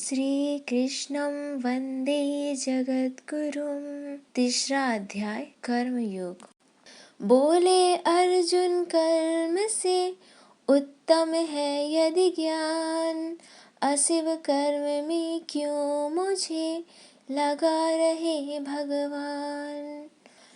श्रीकृष्णं वन्दे जगद्गुरुं। तीसरा अध्याय कर्मयोग। बोले अर्जुन, कर्म से उत्तम है यदि ज्ञान, अशिव कर्म में क्यों मुझे लगा रहे भगवान।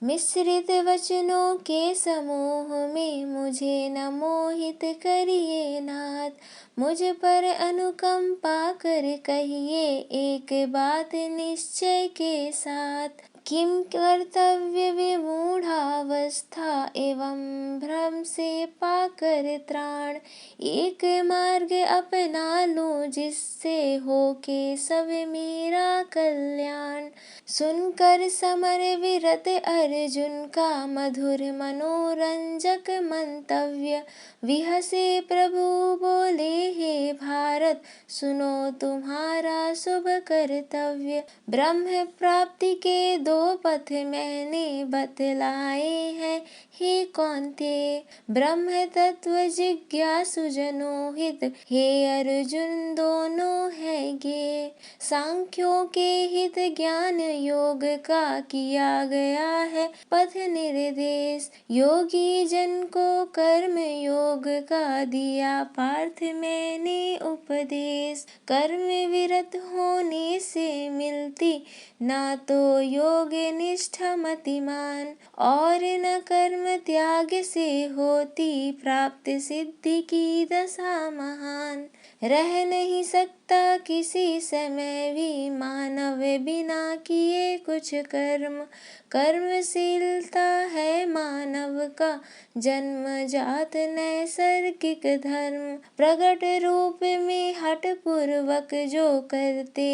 मिश्रित वचनों के समूह में मुझे न मोहित करिए नाथ, मुझ पर अनुकंपा कर कहिए एक बात निश्चय के साथ। किम कर्तव्य विमूढ़ावस्था एवं भ्रम से पाकर त्राण, एक मार्ग अपना लूं जिससे हो के सब मेरा कल्याण। सुनकर समर विरत अर्जुन का मधुर मनोरंजक मंतव्य, विहसे प्रभु बोले हे भारत, सुनो तुम्हारा शुभ कर्तव्य। ब्रह्म प्राप्ति के दो पथ मैंने बतलाए हैं हे कौन्तेय, ब्रह्म तत्व जिज्ञासु जनों हित हे अर्जुन दोनों है गे। सांख्यों के हित ज्ञान योग का किया गया है पथ निर्देश, योगी जन को कर्म योग का दिया पार्थ मैंने उपदेश। कर्म विरत होने से मिलती ना तो योग निष्ठा मतिमान, और न कर्म त्याग से होती प्राप्त सिद्धि की दशा महान। रह नहीं सकता किसी समय भी मानव बिना किए कुछ कर्म, कर्मशीलता है मानव का जन्मजात नैसर्गिक धर्म। प्रकट रूप में हठ पूर्वक जो करते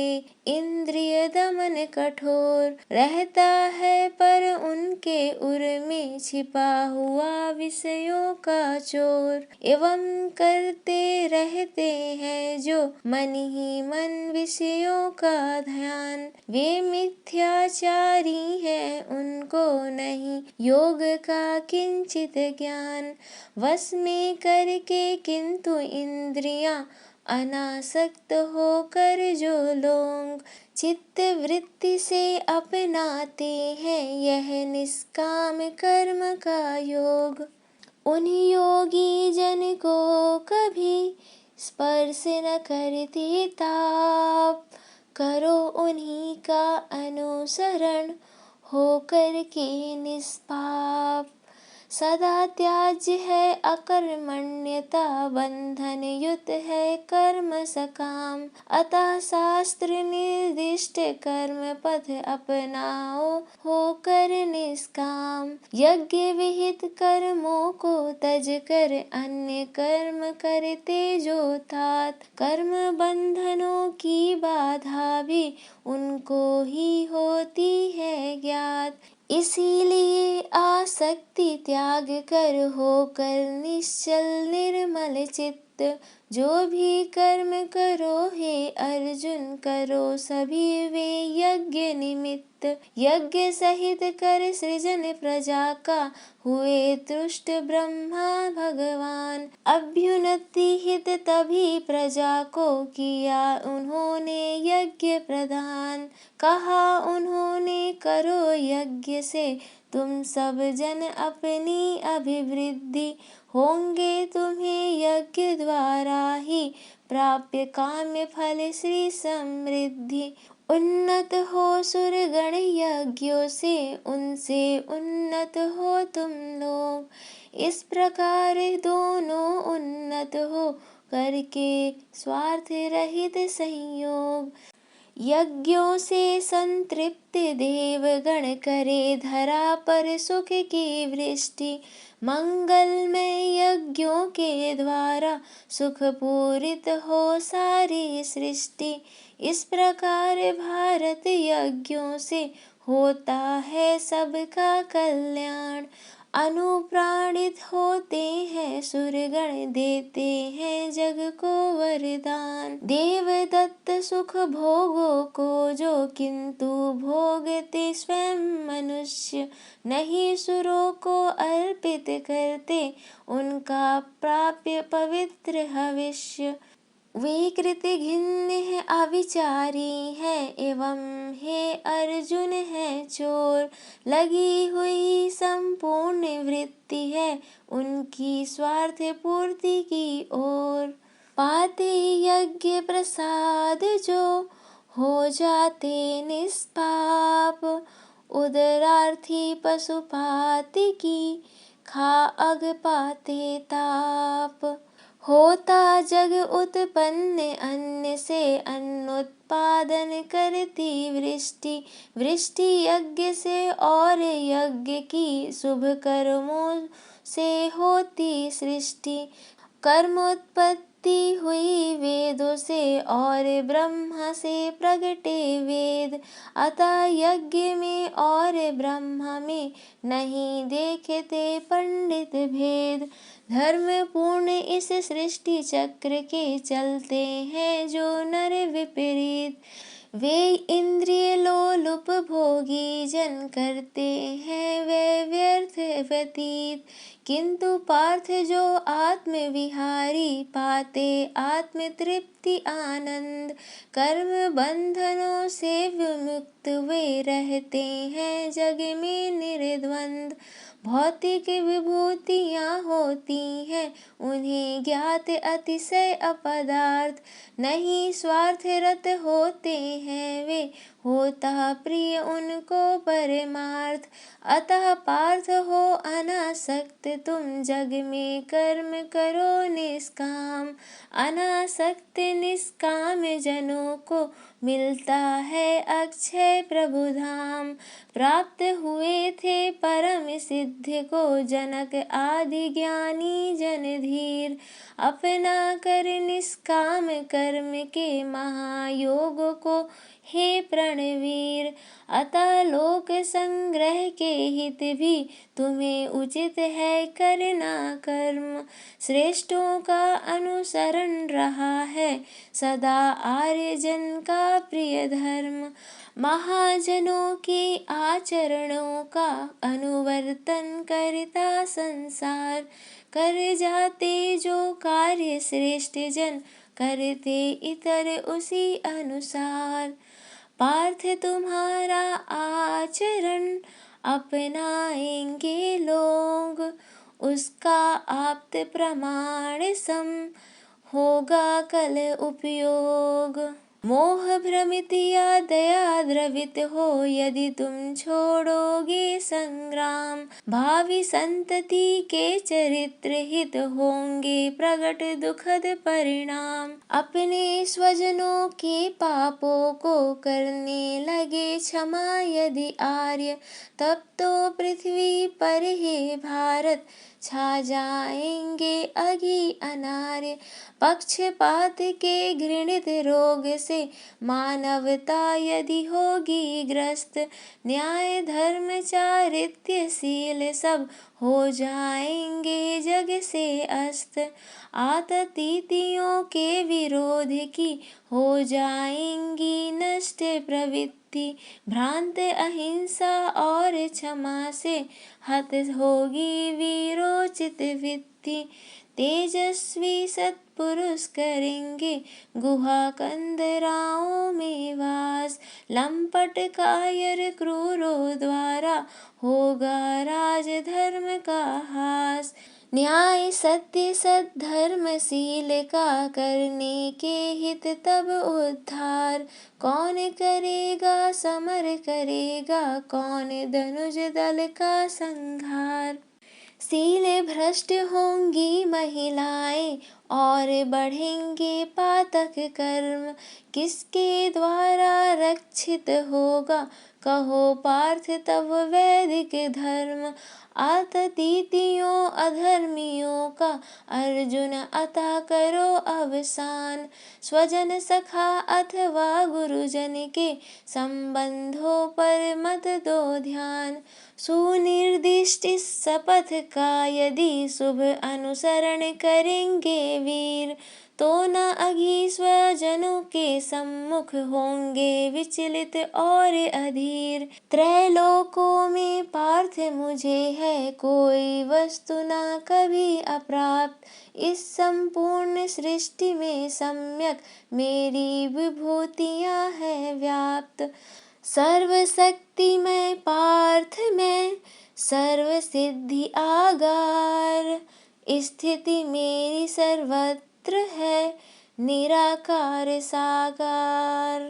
इंद्रिय दमन कठोर, रहता है पर उनके उर में छिपा हुआ विषयों का चोर। एवं करते रहते हैं जो मन ही मन विषयों का ध्यान, वे मिथ्याचारी हैं उनको नहीं योग का किंचित ज्ञान। वश में करके किंतु इंद्रियां अनासक्त होकर जो लोग, चित्त वृत्ति से अपनाते हैं यह निष्काम कर्म का योग। उन योगी जन को कभी स्पर्श न करते ताप, करो उन्हीं का अनुसरण होकर के निष्पाप। सदा त्याज्य है अकर्मण्यता, बंधन युत है कर्म सकाम। अतः शास्त्र निर्दिष्ट कर्म पथ अपनाओ होकर निष्काम। यज्ञ विहित कर्मों को तज कर अन्य कर्म करते जो तात, कर्म बंधनों की बाधा भी उनको ही होती है ज्ञात। इसीलिए आसक्ति त्याग कर होकर निश्चल निर्मल चित्त, जो भी कर्म करो हे अर्जुन करो सभी वे यज्ञ निमित्त। यज्ञ सहित कर सृजन प्रजा का हुए तुष्ट ब्रह्मा भगवान। अभ्युन्नति हित तभी प्रजा को किया उन्होंने यज्ञ प्रदान। कहा उन्होंने करो यज्ञ से तुम सब जन अपनी अभिवृद्धि, होंगे तुम्हें यज्ञ द्वारा ही प्राप्य काम्य फल श्री समृद्धि। उन्नत हो सुरगण यज्ञों से, उनसे उन्नत हो तुम लोग। इस प्रकार दोनों उन्नत हो करके स्वार्थ रहित संयोग। यज्ञों से संतृप्त देवगण करे धरा पर सुख की वृष्टि, मंगलमय यज्ञों के द्वारा सुख पूरित हो सारी सृष्टि। इस प्रकार भारत यज्ञों से होता है सबका कल्याण। अनुप्राणित होते हैं सुरगण, देते हैं जग को वरदान। देवदत्त सुख भोगों को जो किंतु भोगते स्वयं मनुष्य, नहीं सुरों को अर्पित करते उनका प्राप्य पवित्र हविष्य। वे कृत्य घिन्न है, अविचारी है, एवं हे अर्जुन है चोर। लगी हुई संपूर्ण वृत्ति है उनकी स्वार्थ पूर्ति की ओर। पाते यज्ञ प्रसाद जो हो जाते निष्पाप, उदरार्थी पशुपाति की खा अग पाते ताप। होता जग उत्पन्न अन्न से, अन्नोत्पादन करती वृष्टि। वृष्टि यज्ञ से और यज्ञ की शुभ कर्मों से होती सृष्टि। कर्मोत्पत्ति हुई वेदों से और ब्रह्मा से प्रगटे वेद। अतः यज्ञ में और ब्रह्मा में नहीं देखते पंडित भेद। धर्म पूर्ण इस सृष्टि चक्र के चलते हैं जो नर विपरीत। वे इंद्रिय लोलुप भोगी जन करते हैं वे व्यर्थ व्यतीत। किंतु पार्थ जो आत्म विहारी, पाते आत्म तृप्ति आनंद। कर्म बंधनों से विमुक्त वे रहते हैं जग में निर्द्वंद। भौतिक विभूतियाँ होती हैं उन्हें ज्ञात अतिशय अपदार्थ। नहीं स्वार्थ रत होते हैं वे, होता प्रिय उनको परमार्थ। अतः पार्थ हो अनासक्त तुम जग में, कर्म करो निष्काम। अनासक्त निष्काम जनों को मिलता है अक्षय प्रभु धाम। प्राप्त हुए थे परम सिद्ध को जनक आदि ज्ञानी जन धीर। अपना कर निष्काम कर्म के महायोग को हे प्रणवीर। अतः लोक संग्रह के हित भी तुम्हें उचित है करना कर्म। श्रेष्ठों का अनुसरण रहा है सदा आर्यजन का प्रिय धर्म। महाजनों के आचरणों का अनुवर्तन करता संसार। कर जाते जो कार्य श्रेष्ठ जन, करते इतर उसी अनुसार। पार्थ तुम्हारा आचरण अपनाएंगे लोग, उसका आप्त प्रमाण सम होगा कल उपयोग। मोह भ्रमित या दया द्रवित हो यदि तुम छोड़ोगे संग्राम। भावी संतति के चरित्र हित होंगे प्रगट दुखद परिणाम। अपने स्वजनों के पापों को करने लगे क्षमा यदि आर्य, तब तो पृथ्वी पर हे भारत छा जाएंगे अघी अनार्य। पक्षपात के घृणित रोग से मानवता यदि होगी ग्रस्त, न्याय धर्म चारित्र्य शील सब हो जाएंगे जग से अस्त। आततियों के विरोध की हो जाएंगी नष्ट प्रवृत्ति। भ्रांत अहिंसा और क्षमा से हत होगी वीरोचित वृत्ति। तेजस्वी सत्पुरुष करेंगे गुहा कंदराओं में वास। लंपट कायर क्रूरों द्वारा होगा राज धर्म का हास। न्याय सत्य सद्धर्मशील का करने के हित तब उद्धार। कौन करेगा समर करेगा, कौन धनुष दल का संहार। शील भ्रष्ट होंगी महिलाएं और बढ़ेंगे पातक कर्म। किसके द्वारा रक्षित होगा कहो पार्थ तब वैदिक धर्म। आततियों अधर्मियों का अर्जुन अतः करो अवसान। स्वजन सखा अथवा गुरुजन के संबंधों पर मत दो ध्यान। सुनिर्दिष्ट शपथ का यदि शुभ अनुसरण करेंगे वीर, तो न अघी स्वजनों के सम्मुख होंगे विचलित और अधीर। त्रैलोकों में पार्थ मुझे है कोई वस्तु न कभी अप्राप्त। इस संपूर्ण सृष्टि में सम्यक मेरी विभूतियाँ है व्याप्त। सर्वशक्तिमय पार्थ मैं सर्व सिद्धि आगार। स्थिति मेरी सर्वत्र है निराकार साकार।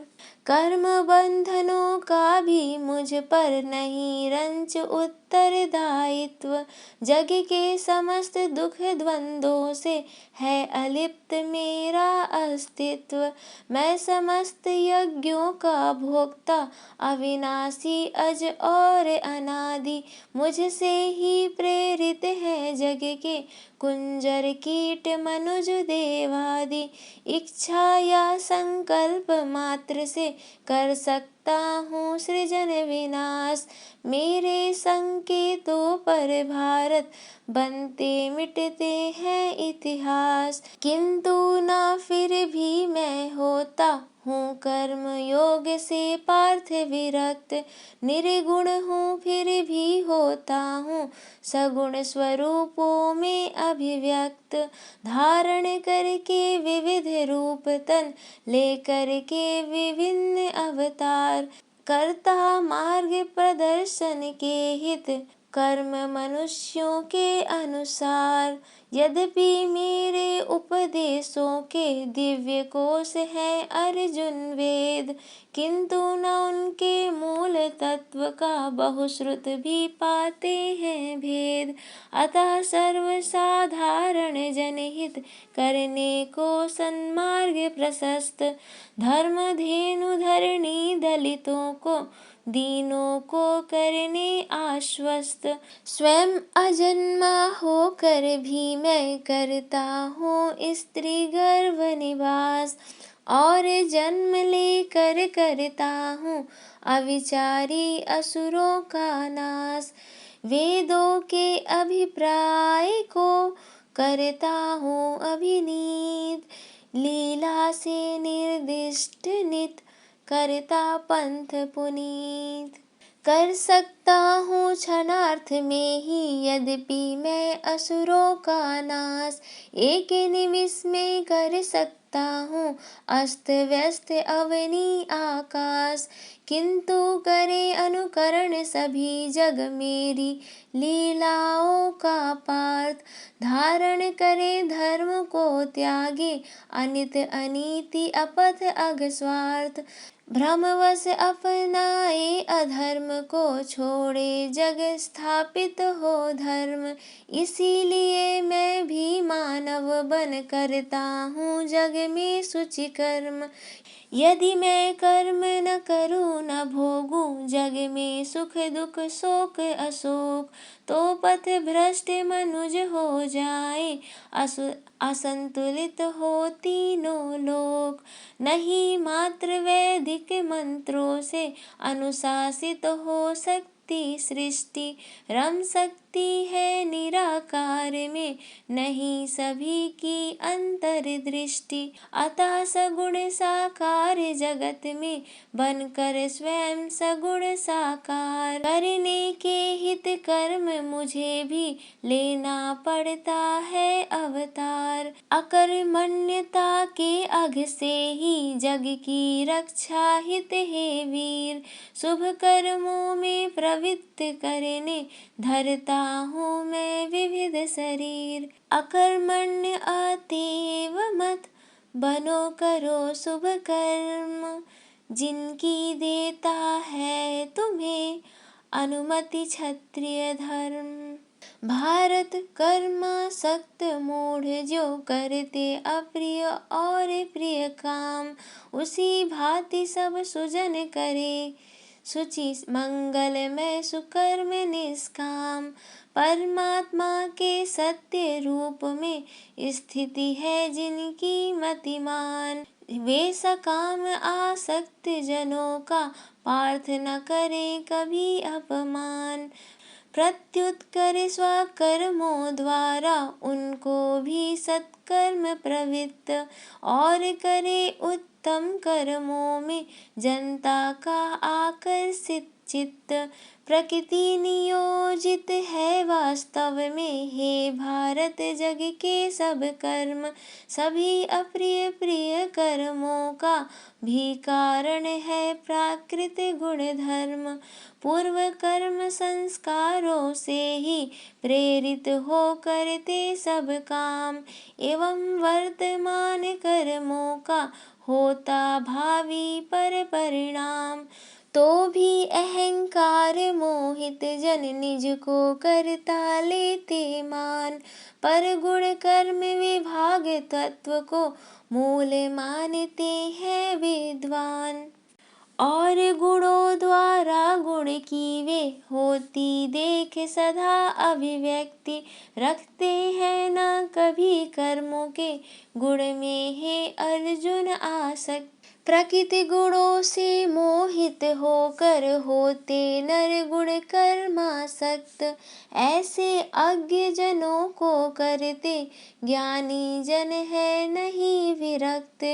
कर्म बंधनों का भी मुझ पर नहीं रंच उत्तरदायित्व। जग के समस्त दुख द्वंद्वों से है अलिप्त मेरा अस्तित्व। मैं समस्त यज्ञों का भोक्ता अविनाशी अज और अनादि। मुझसे ही प्रेरित है जग के कुंजर कीट मनुज देवादि। इच्छा या संकल्प मात्र से कर सकता हूँ सृजन विनाश। मेरे संकेतों पर भारत बनते मिटते हैं इतिहास। किंतु ना फिर भी मैं होता हूँ कर्म योग से पार्थ विरक्त। निर्गुण हूँ फिर भी होता हूँ सगुण स्वरूपों में अभिव्यक्त। धारण करके विविध रूप तन लेकर के विभिन्न अवतार। करता मार्ग प्रदर्शन के हित कर्म मनुष्यों के अनुसार। यद्यपि मेरे उपदेशों के दिव्य कोश हैं अर्जुन वेद। किंतु न उनके मूल तत्व का बहुश्रुत भी पाते हैं भेद। अतः सर्वसाधारण जनहित करने को सन्मार्ग प्रशस्त। धर्म धेनु धरणी दलितों को दीनों को करने आश्वस्त। स्वयं अजन्मा होकर भी मैं करता हूँ स्त्री गर्भ निवास। और जन्म लेकर करता हूँ अविचारी असुरों का नाश। वेदों के अभिप्राय को करता हूँ अभिनीत। लीला से निर्दिष्ट नित करता पंथ पुनीत। कर सकता हूँ क्षणार्थ में ही यद्यपि मैं असुरों का नाश। एक निमिष में कर सकता हूँ अस्त व्यस्त अवनी आकाश। किंतु करे अनुकरण सभी जग मेरी लीलाओं का पार्थ। धारण करे धर्म को त्यागे अनित अनीति अपथ अघस्वार्थ। भ्रमवश अपनाए अधर्म को छोड़े जग स्थापित हो धर्म। इसीलिए मैं भी मानव बन करता हूँ जग में शुचि कर्म। यदि मैं कर्म न करूँ न भोगूं जग में सुख दुख शोक अशोक। तो पथ भ्रष्ट मनुज हो जाए असंतुलित हो तीनों लोक। नहीं मात्र वैदिक मंत्रों से अनुशासित हो सकती सृष्टि। रम सकती है निराकार में नहीं सभी की अंतर्दृष्टि। अतः सगुण साकार जगत में बनकर स्वयं सगुण साकार। करने के हित कर्म मुझे भी लेना पड़ता है अवतार। अकर्मण्यता के अघ से ही जग की रक्षा हित है वीर। शुभ कर्मों में प्रवृत्त करने धरता हूँ मैं विविध शरीर। अकर्मण्य अतएव मत बनो करो शुभ कर्म। जिनकी देता है तुम्हें अनुमति क्षत्रिय धर्म। भारत कर्मासक्त मूढ़ जो करते अप्रिय और प्रिय काम। उसी भांति सब सुजन करे शुचि मंगलमय सुकर्म निष्काम। परमात्मा के सत्य रूप में स्थिति है जिनकी मतिमान। वे सकाम आसक्त जनों का पार्थ न करे कभी अपमान। प्रत्युत करे स्वकर्मों द्वारा उनको भी सत्कर्म प्रवृत्त, और करे उत्तम कर्मों में जनता का आकर्षित चित्त। प्रकृति नियोजित है वास्तव में, हे भारत जग के सब कर्म, सभी अप्रिय प्रिय कर्मों का भी कारण है प्राकृत गुण धर्म। पूर्व कर्म संस्कारों से ही प्रेरित हो करते सब काम, एवं वर्तमान कर्मों का होता भावी पर परिणाम। तो भी अहंकार मोहित जन निज को करता लेते मान, पर गुण कर्म विभाग तत्व को मूल मानते हैं विद्वान। और गुणों द्वारा गुण की वे होती देख सदा अभिव्यक्ति, रखते हैं न कभी कर्मों के गुण में हे अर्जुन आसक्त। प्रकृति गुणों से मोहित होकर होते नर गुण कर्मासक्त, ऐसे अज्ञ जनों को करते ज्ञानी जन है नहीं विरक्त।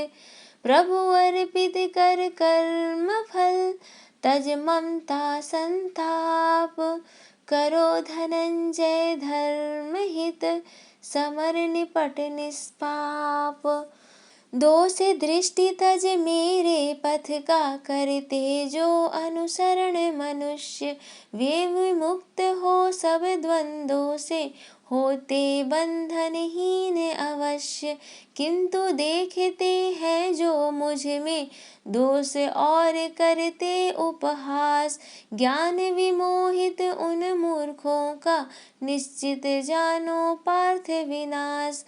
प्रभु अर्पित कर कर्म फल, तज ममता संताप, करो धनंजय धर्म हित, समर निपट निष्पाप। दोष दृष्टि तज मेरे पथ का, करते जो अनुसरण मनुष्य, वे विमुक्त हो सब द्वंद्वों से, होते बंधनहीन अवश्य। किंतु देखते हैं जो मुझ में दोष और करते उपहास, ज्ञान विमोहित उन मूर्खों का निश्चित जानो पार्थ विनाश।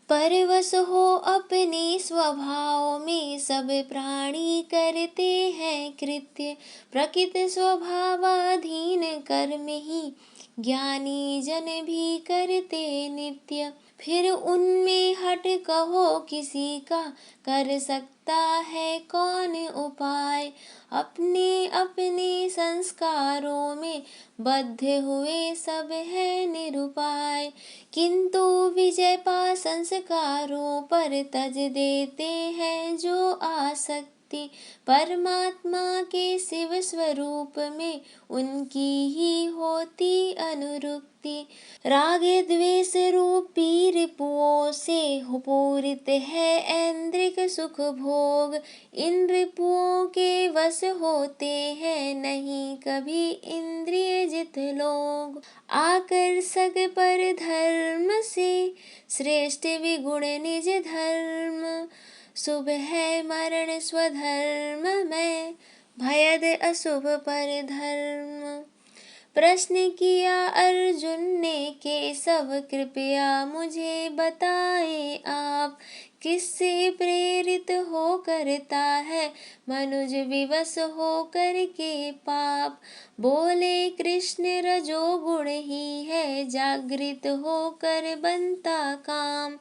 परवश हो अपने स्वभाव में सब प्राणी करते हैं कृत्य, प्रकृति स्वभावाधीन कर्म ही ज्ञानी जन भी करते नित्य। फिर उनमें हट कहो किसी का, कर सकता है कौन उपाय, अपने अपने संस्कारों में बद्ध हुए सब है निरुपाय। किंतु विजय पा संस्कारों पर तज देते हैं जो आसक्ति, परमात्मा के शिव स्वरूप में उनकी ही होती अनुरुक्ति। राग द्वेष रूपी रिपुओं से पूरित है ऐन्द्रिक सुख भोग, इन रिपुओं के वश होते हैं नहीं कभी इंद्रिय जित लोग। आकर्षक पर धर्म से श्रेष्ठ विगुण निज धर्म, शुभ है मरण स्वधर्म में, भयद अशुभ पर धर्म। प्रश्न किया अर्जुन ने केशव, कृपया मुझे बताए आप, किससे प्रेरित हो करता है मनुज विवश हो करके पाप। बोले कृष्ण रजोगुण ही है जागृत होकर बनता काम,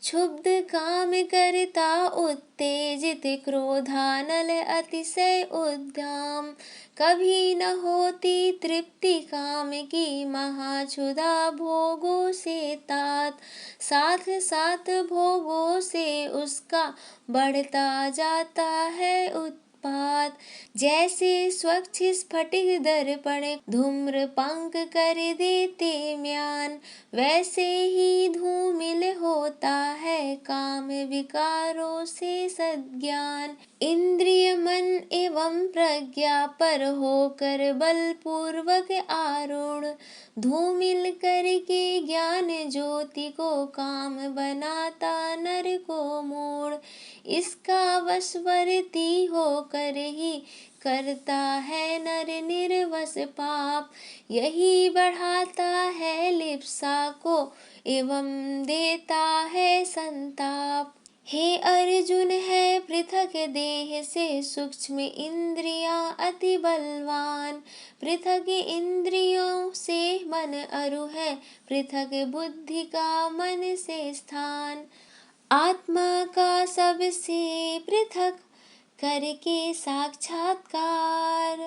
क्षुब्ध काम करता उत्तेजित, क्रोधानल अतिशय उद्दाम। कभी न होती तृप्ति काम की, महाक्षुधा भोगों से तात, साथ साथ भोगों से उसका बढ़ता जाता है उत्पात। जैसे स्वच्छ स्फटिक दर्पण धूम्र पंख कर देते म्यान, वैसे ही धूमिल होता है काम विकारों से सद्ज्ञान। इंद्रिय मन एवं प्रज्ञा पर होकर बलपूर्वक आरूढ़, धूमिल करके ज्ञान ज्योति को काम बनाता नर को मूढ़। इसका वशवर्ती होकर ही करता है नर निर्वश पाप, यही बढ़ाता है लिप्सा को एवं देता है संताप। हे अर्जुन है पृथक देह से सूक्ष्म इंद्रियां अति बलवान, पृथक इंद्रियों से मन अरु है, पृथक बुद्धि का मन से स्थान। आत्मा का सबसे पृथक करके साक्षात्कार,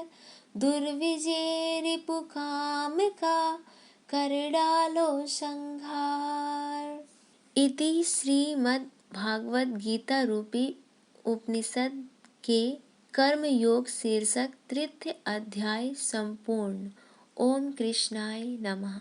दुर्विजय रिपु काम का, कर डालो संहार। इति श्रीमद् भागवत गीता रूपी उपनिषद के कर्म योग शीर्षक तृतीय अध्याय संपूर्ण। ओम कृष्णाय नमः।